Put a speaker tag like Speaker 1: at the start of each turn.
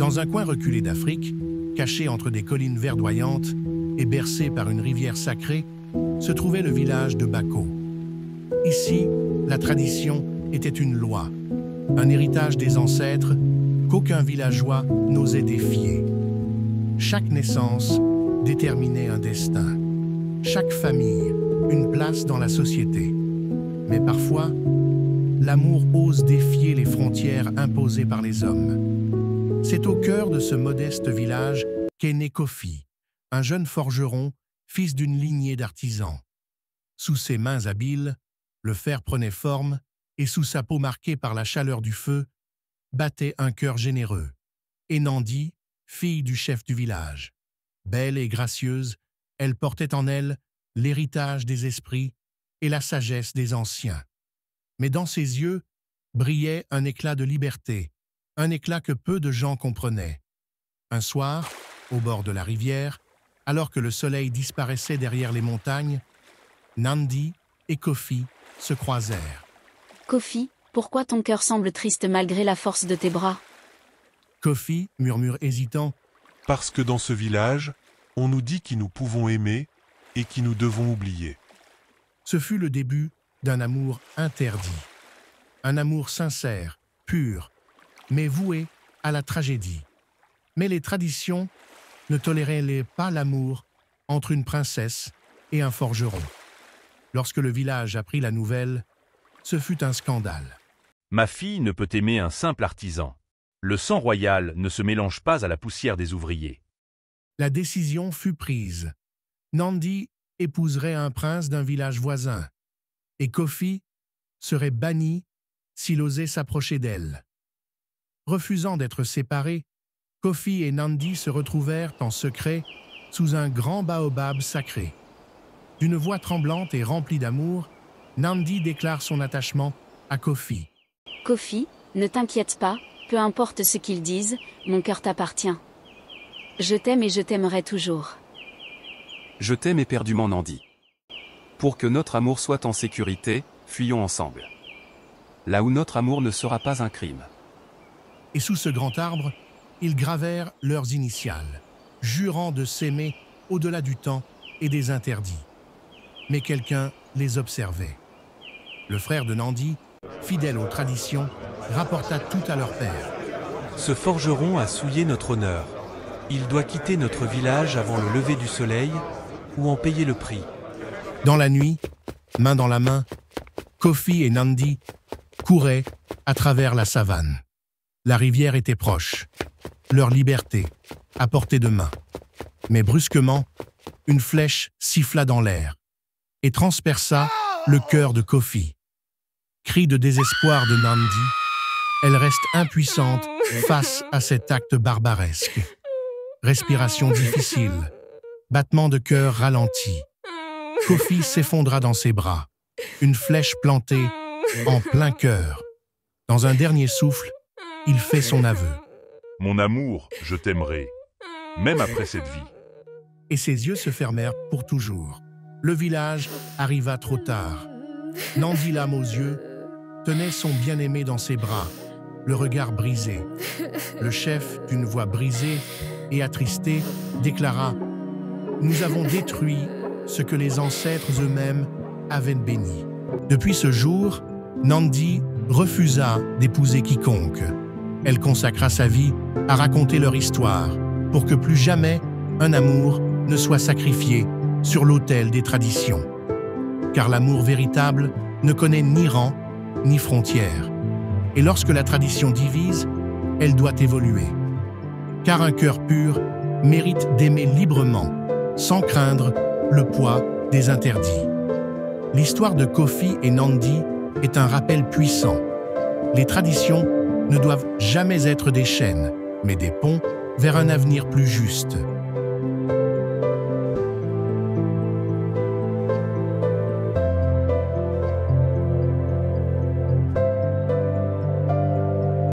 Speaker 1: Dans un coin reculé d'Afrique, caché entre des collines verdoyantes et bercé par une rivière sacrée, se trouvait le village de Bako. Ici, la tradition était une loi, un héritage des ancêtres qu'aucun villageois n'osait défier. Chaque naissance déterminait un destin, chaque famille une place dans la société. Mais parfois, l'amour ose défier les frontières imposées par les hommes. C'est au cœur de ce modeste village qu'est né Kofi, un jeune forgeron, fils d'une lignée d'artisans. Sous ses mains habiles, le fer prenait forme et sous sa peau marquée par la chaleur du feu, battait un cœur généreux. Et Nandi, fille du chef du village. Belle et gracieuse, elle portait en elle l'héritage des esprits et la sagesse des anciens. Mais dans ses yeux brillait un éclat de liberté, un éclat que peu de gens comprenaient. Un soir, au bord de la rivière, alors que le soleil disparaissait derrière les montagnes, Nandi et Kofi se croisèrent.
Speaker 2: Kofi, pourquoi ton cœur semble triste malgré la force de tes bras?
Speaker 1: Kofi murmure hésitant.
Speaker 3: Parce que dans ce village, on nous dit qui nous pouvons aimer et qui nous devons oublier.
Speaker 1: Ce fut le début d'un amour interdit. Un amour sincère, pur, mais voué à la tragédie. Mais les traditions ne toléraient pas l'amour entre une princesse et un forgeron. Lorsque le village apprit la nouvelle, ce fut un scandale.
Speaker 4: Ma fille ne peut aimer un simple artisan. Le sang royal ne se mélange pas à la poussière des ouvriers.
Speaker 1: La décision fut prise. Nandi épouserait un prince d'un village voisin, et Kofi serait banni s'il osait s'approcher d'elle. Refusant d'être séparés, Kofi et Nandi se retrouvèrent en secret sous un grand baobab sacré. D'une voix tremblante et remplie d'amour, Nandi déclare son attachement à Kofi.
Speaker 2: Kofi, ne t'inquiète pas, peu importe ce qu'ils disent, mon cœur t'appartient. Je t'aime et je t'aimerai toujours.
Speaker 5: Je t'aime éperdument Nandi. Pour que notre amour soit en sécurité, fuyons ensemble. Là où notre amour ne sera pas un crime.
Speaker 1: Et sous ce grand arbre, ils gravèrent leurs initiales, jurant de s'aimer au-delà du temps et des interdits. Mais quelqu'un les observait. Le frère de Nandi, fidèle aux traditions, rapporta tout à leur père.
Speaker 6: Ce forgeron a souillé notre honneur. Il doit quitter notre village avant le lever du soleil ou en payer le prix.
Speaker 1: Dans la nuit, main dans la main, Kofi et Nandi couraient à travers la savane. La rivière était proche, leur liberté à portée de main. Mais brusquement, une flèche siffla dans l'air et transperça le cœur de Kofi. Cri de désespoir de Nandi, elle reste impuissante face à cet acte barbaresque. Respiration difficile, battement de cœur ralenti. Kofi s'effondra dans ses bras, une flèche plantée en plein cœur. Dans un dernier souffle, il fait son aveu.
Speaker 3: Mon amour, je t'aimerai, même après cette vie.
Speaker 1: Et ses yeux se fermèrent pour toujours. Le village arriva trop tard. Nandi, l'âme aux yeux, tenait son bien-aimé dans ses bras, le regard brisé. Le chef, d'une voix brisée et attristée, déclara « Nous avons détruit ce que les ancêtres eux-mêmes avaient béni. » Depuis ce jour, Nandi refusa d'épouser quiconque. Elle consacra sa vie à raconter leur histoire pour que plus jamais un amour ne soit sacrifié sur l'autel des traditions. Car l'amour véritable ne connaît ni rang ni frontières. Et lorsque la tradition divise, elle doit évoluer. Car un cœur pur mérite d'aimer librement, sans craindre le poids des interdits. L'histoire de Kofi et Nandi est un rappel puissant. Les traditions ne doivent jamais être des chaînes, mais des ponts vers un avenir plus juste.